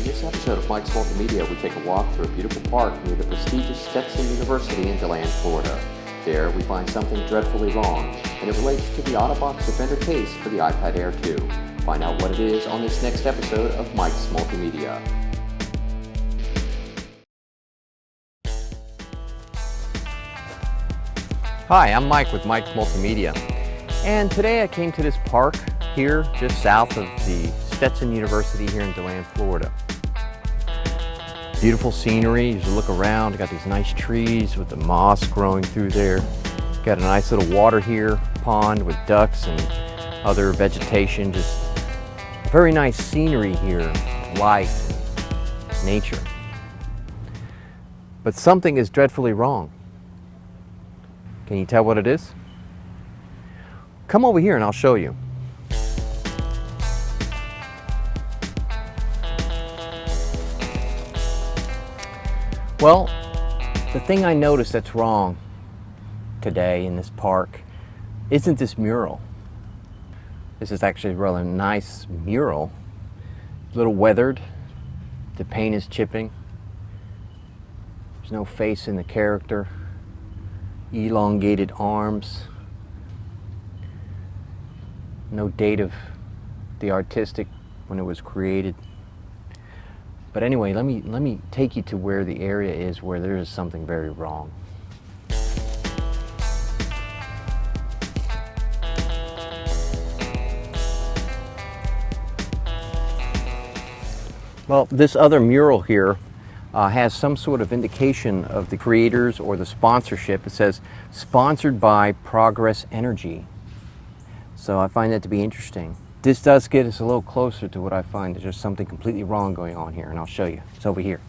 this episode of Mike's Multimedia, we take a walk through a beautiful park near the prestigious Stetson University in DeLand, Florida. There, we find something dreadfully wrong, and it relates to the Otterbox Defender Case for the iPad Air 2. Find out what it is on this next episode of Mike's Multimedia. Hi, I'm Mike with Mike's Multimedia, and today I came to this park here just south of the Stetson University here in DeLand, Florida. Beautiful scenery. As you look around, you got these nice trees with the moss growing through there. Got a nice little water here, pond with ducks and other vegetation. Just very nice scenery here, life and nature. But something is dreadfully wrong. Can you tell what it is? Come over here and I'll show you. Well, the thing I noticed that's wrong today in this park isn't this mural. This is actually a rather nice mural. A little weathered. The paint is chipping. There's no face in the character. Elongated arms. No date of the artistic when it was created. But anyway, let me take you to where the area is where there is something very wrong. Well, this other mural here has some sort of indication of the creators or the sponsorship. It says, sponsored by Progress Energy. So I find that to be interesting. This does get us a little closer to what I find is there's something completely wrong going on here, and I'll show you. It's over here.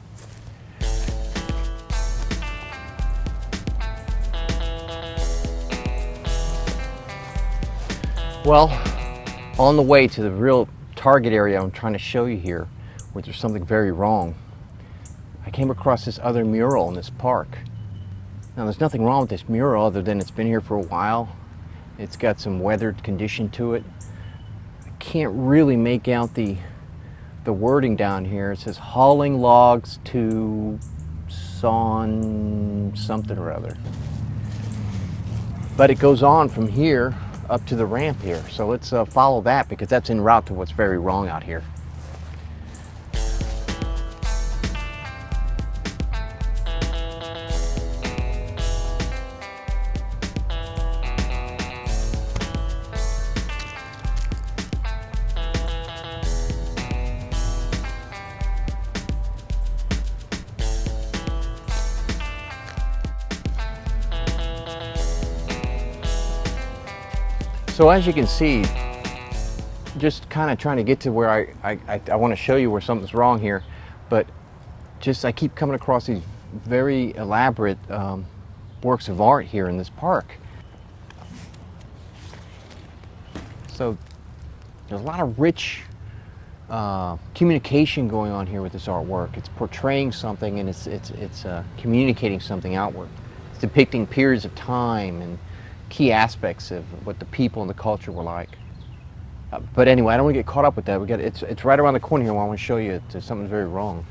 Well, on the way to the real target area I'm trying to show you here, where there's something very wrong, I came across this other mural in this park. Now there's nothing wrong with this mural other than it's been here for a while. It's got some weathered condition to it. I can't really make out the wording down here. It says hauling logs to sawn something or other. But it goes on from here up to the ramp here. So let's follow that because that's en route to what's very wrong out here. So as you can see, just kind of trying to get to where I want to show you where something's wrong here, but just I keep coming across these very elaborate works of art here in this park. So there's a lot of rich communication going on here with this artwork. It's portraying something and it's communicating something outward. It's depicting periods of time and key aspects of what the people and the culture were like. But anyway, I don't want to get caught up with that. It's right around the corner here. I want to show you that something's very wrong.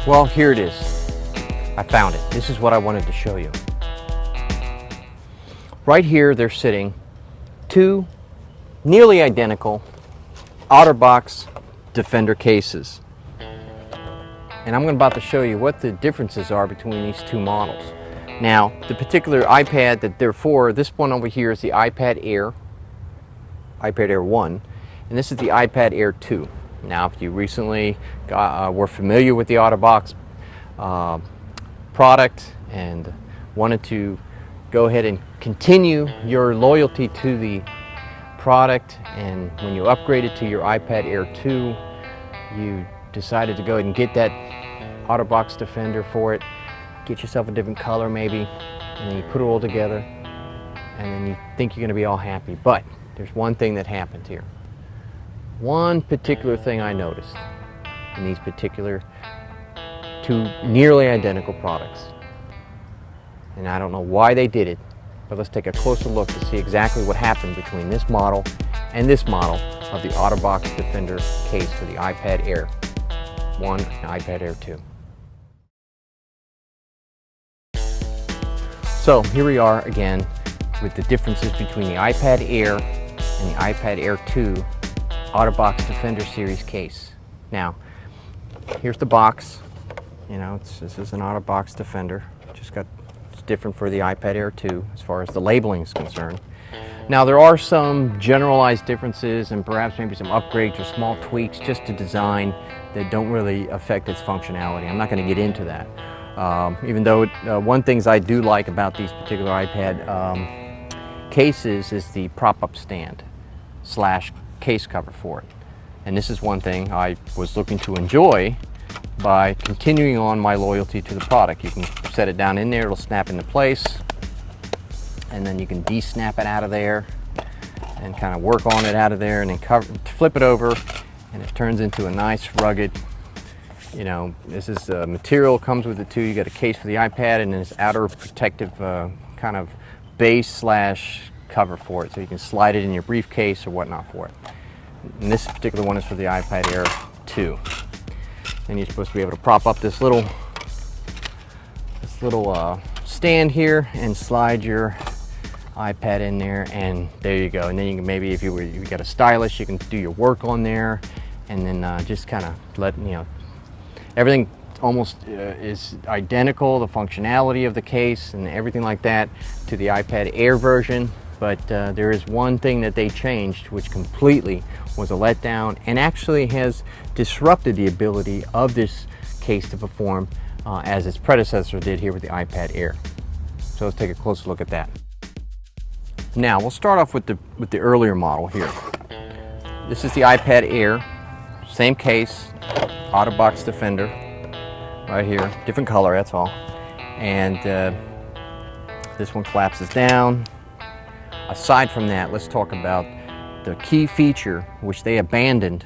Well, here it is. I found it. This is what I wanted to show you. Right here, they're sitting two nearly identical Otterbox Defender cases. And I'm about to show you what the differences are between these two models. Now, the particular iPad that they're for, this one over here is the iPad Air 1, and this is the iPad Air 2. Now, if you recently were familiar with the Otterbox product and wanted to go ahead and continue your loyalty to the product, and when you upgraded to your iPad Air 2, you decided to go ahead and get that Otterbox Defender for it, get yourself a different color maybe, and then you put it all together, and then you think you're going to be all happy. But there's one thing that happened here. One particular thing I noticed in these particular two nearly identical products. and I don't know why they did it, but let's take a closer look to see exactly what happened between this model and this model of the Otterbox Defender case for the iPad Air 1 and iPad Air 2. So here we are again with the differences between the iPad Air and the iPad Air 2 Otterbox Defender series case. Now, here's the box. You know, this is an Otterbox Defender. It's different for the iPad Air 2 as far as the labeling is concerned. Now, there are some generalized differences and perhaps maybe some upgrades or small tweaks just to design that don't really affect its functionality. I'm not going to get into that. Even though one thing I do like about these particular iPad cases is the prop-up stand / case cover for it. And this is one thing I was looking to enjoy by continuing on my loyalty to the product. You can set it down in there, it'll snap into place, and then you can de-snap it out of there and kind of work on it out of there, and then flip it over, and it turns into a nice rugged, you know, this is material comes with it too. You got a case for the iPad and this outer protective kind of base / cover for it, so you can slide it in your briefcase or whatnot for it. And this particular one is for the iPad Air 2. And you're supposed to be able to prop up this little stand here and slide your iPad in there, and there you go. And then you can maybe, if you got a stylus, you can do your work on there, and then just kind of let, you know, everything almost is identical, the functionality of the case and everything like that, to the iPad Air version. But there is one thing that they changed which completely was a letdown and actually has disrupted the ability of this case to perform as its predecessor did here with the iPad Air. So let's take a closer look at that. Now we'll start off with the earlier model here. This is the iPad Air, same case, Otterbox Defender, right here, different color, that's all. And this one collapses down. Aside from that, let's talk about the key feature which they abandoned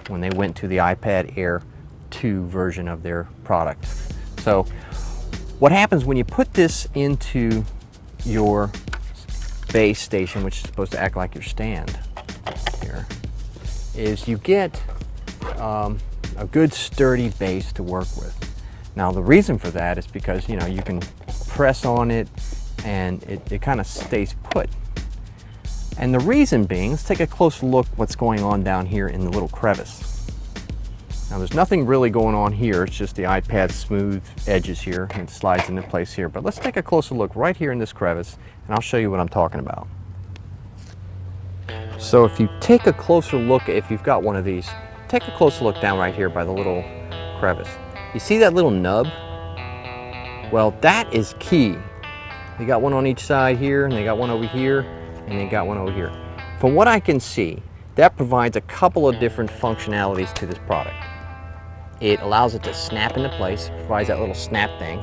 when they went to the iPad Air 2 version of their product. So what happens when you put this into your base station, which is supposed to act like your stand here, is you get a good sturdy base to work with. Now the reason for that is because, you know, you can press on it and it kind of stays put. And the reason being, let's take a closer look what's going on down here in the little crevice. Now there's nothing really going on here, it's just the iPad's smooth edges here, and it slides into place here. But let's take a closer look right here in this crevice, and I'll show you what I'm talking about. So if you take a closer look, if you've got one of these, take a closer look down right here by the little crevice. You see that little nub? Well, that is key. They got one on each side here, and they got one over here, and they got one over here. From what I can see, that provides a couple of different functionalities to this product. It allows it to snap into place, provides that little snap thing,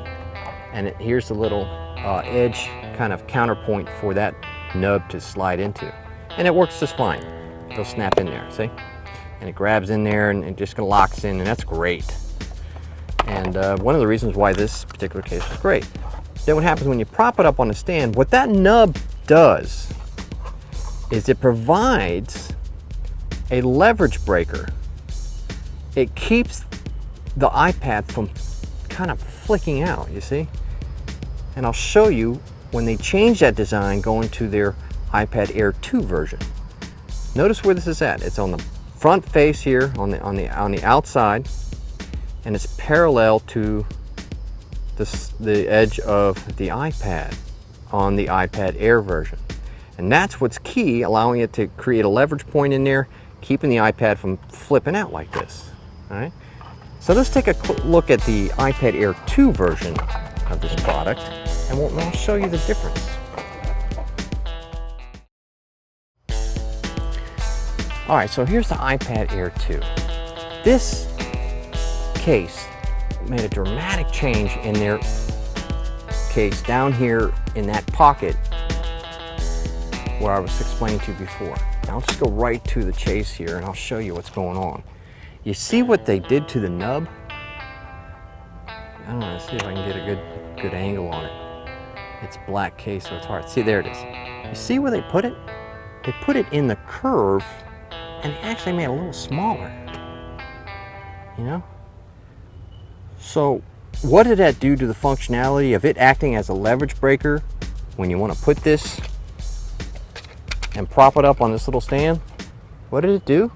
and here's the little edge kind of counterpoint for that nub to slide into. And it works just fine. It'll snap in there, see? And it grabs in there and it just locks in, and that's great. And one of the reasons why this particular case is great. Then what happens when you prop it up on a stand, what that nub does is it provides a leverage breaker. It keeps the iPad from kind of flicking out, you see? And I'll show you when they change that design going to their iPad Air 2 version. Notice where this is at. It's on the front face here, on the outside, and it's parallel to the edge of the iPad on the iPad Air version. And that's what's key, allowing it to create a leverage point in there, keeping the iPad from flipping out like this. All right? So let's take a look at the iPad Air 2 version of this product, and I'll show you the difference. All right, so here's the iPad Air 2. This case made a dramatic change in their case down here in that pocket where I was explaining to you before. Now, I'll just go right to the chase here and I'll show you what's going on. You see what they did to the nub? I don't know, let's see if I can get a good angle on it. It's black case, so it's hard. See, there it is. You see where they put it? They put it in the curve and actually made it a little smaller. You know? So what did that do to the functionality of it acting as a leverage breaker when you want to put this and prop it up on this little stand? What did it do?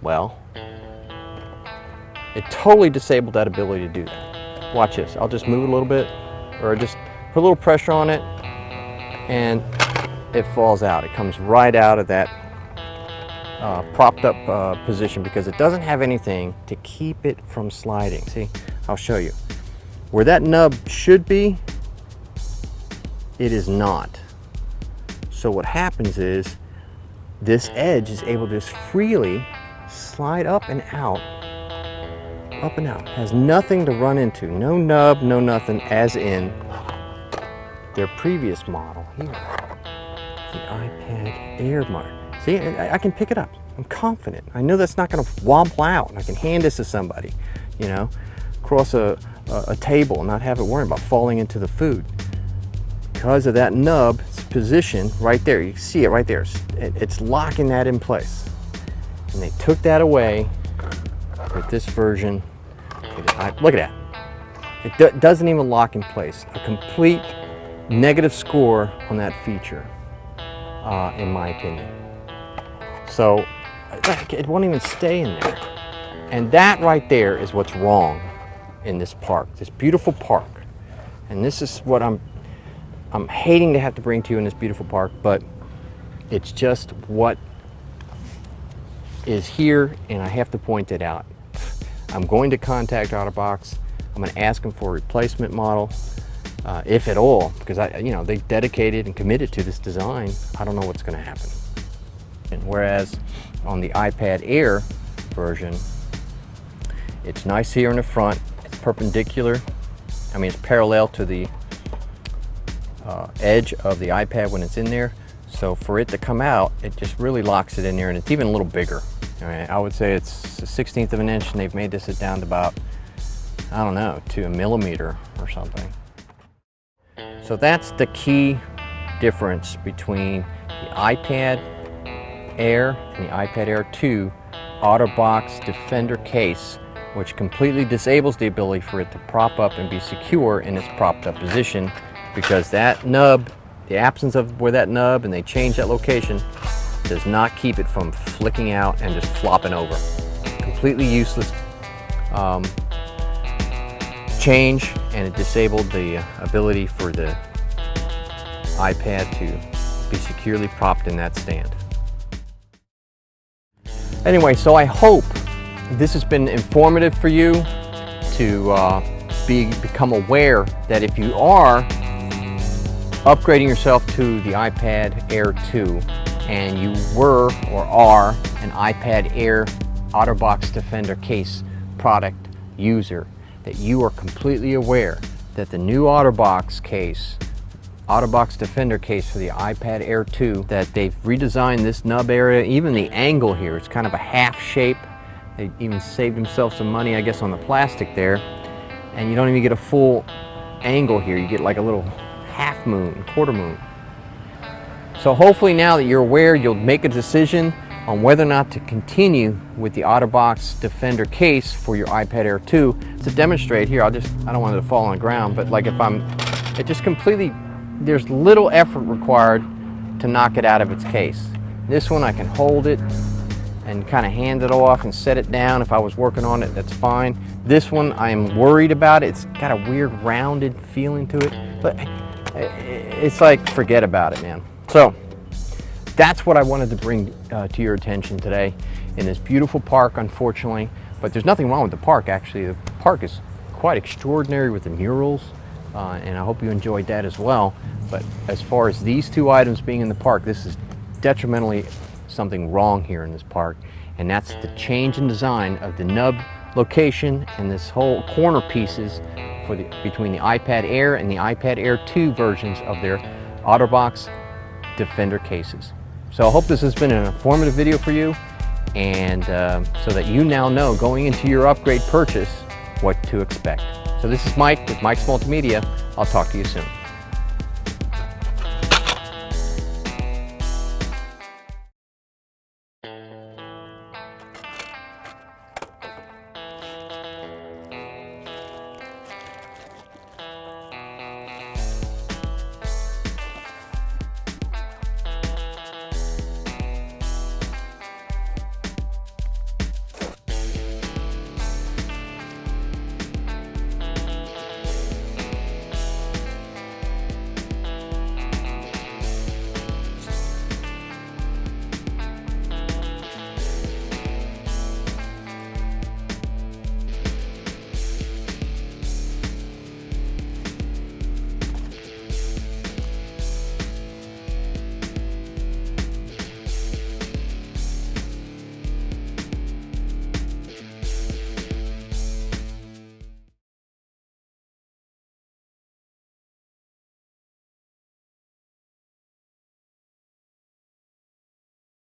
Well, it totally disabled that ability to do that. Watch this. I'll just move it a little bit, or just put a little pressure on it, and it falls out. It comes right out of that propped up position because it doesn't have anything to keep it from sliding. See, I'll show you. Where that nub should be, it is not. So what happens is this edge is able to just freely slide up and out, has nothing to run into, no nub, no nothing, as in their previous model here, the iPad Air model. See, I can pick it up. I'm confident. I know that's not going to wobble out. I can hand this to somebody, you know, across a table and not have it worry about falling into the food. Because of that nub's position right there, you see it right there. It's locking that in place. And they took that away with this version. Look at that. It doesn't even lock in place. A complete negative score on that feature, in my opinion. So it won't even stay in there. And that right there is what's wrong in this park, this beautiful park. And this is what I'm hating to have to bring to you in this beautiful park, but it's just what is here, and I have to point it out. I'm going to contact Otterbox. I'm going to ask them for a replacement model, if at all, because they dedicated and committed to this design. I don't know what's going to happen. And whereas on the iPad Air version, it's nice here in the front. It's perpendicular. I mean, it's parallel to the edge of the iPad when it's in there. So for it to come out, it just really locks it in there, and it's even a little bigger. I would say it's a 1/16 of an inch, and they've made this down to about, I don't know, to a millimeter or something. So that's the key difference between the iPad Air and the iPad Air 2 Otterbox Defender Case, which completely disables the ability for it to prop up and be secure in its propped up position, because that nub, the absence of where that nub, and they change that location, does not keep it from flicking out and just flopping over. Completely useless change, and it disabled the ability for the iPad to be securely propped in that stand. Anyway, so I hope this has been informative for you to become aware that if you are upgrading yourself to the iPad Air 2 and you were or are an iPad Air Otterbox Defender Case product user, that you are completely aware that the new Otterbox case, Otterbox Defender Case for the iPad Air 2, that they've redesigned this nub area, even the angle here, it's kind of a half shape. They even saved themselves some money, I guess, on the plastic there. And you don't even get a full angle here. You get like a little half moon, quarter moon. So hopefully now that you're aware, you'll make a decision on whether or not to continue with the Otterbox Defender Case for your iPad Air 2. To demonstrate here, I don't want it to fall on the ground, but like it just completely, there's little effort required to knock it out of its case. This one I can hold it and kind of hand it off and set it down. If I was working on it, that's fine. This one I'm worried about. It's got a weird rounded feeling to it, but it's like, forget about it, man. So that's what I wanted to bring to your attention today in this beautiful park, unfortunately. But there's nothing wrong with the park, actually. The park is quite extraordinary with the murals, and I hope you enjoyed that as well. But as far as these two items being in the park, this is detrimentally something wrong here in this park, and that's the change in design of the nub location and this whole corner pieces between the iPad Air and the iPad Air 2 versions of their Otterbox Defender cases. So I hope this has been an informative video for you, and so that you now know going into your upgrade purchase what to expect. So this is Mike with Mike's Multimedia. I'll talk to you soon.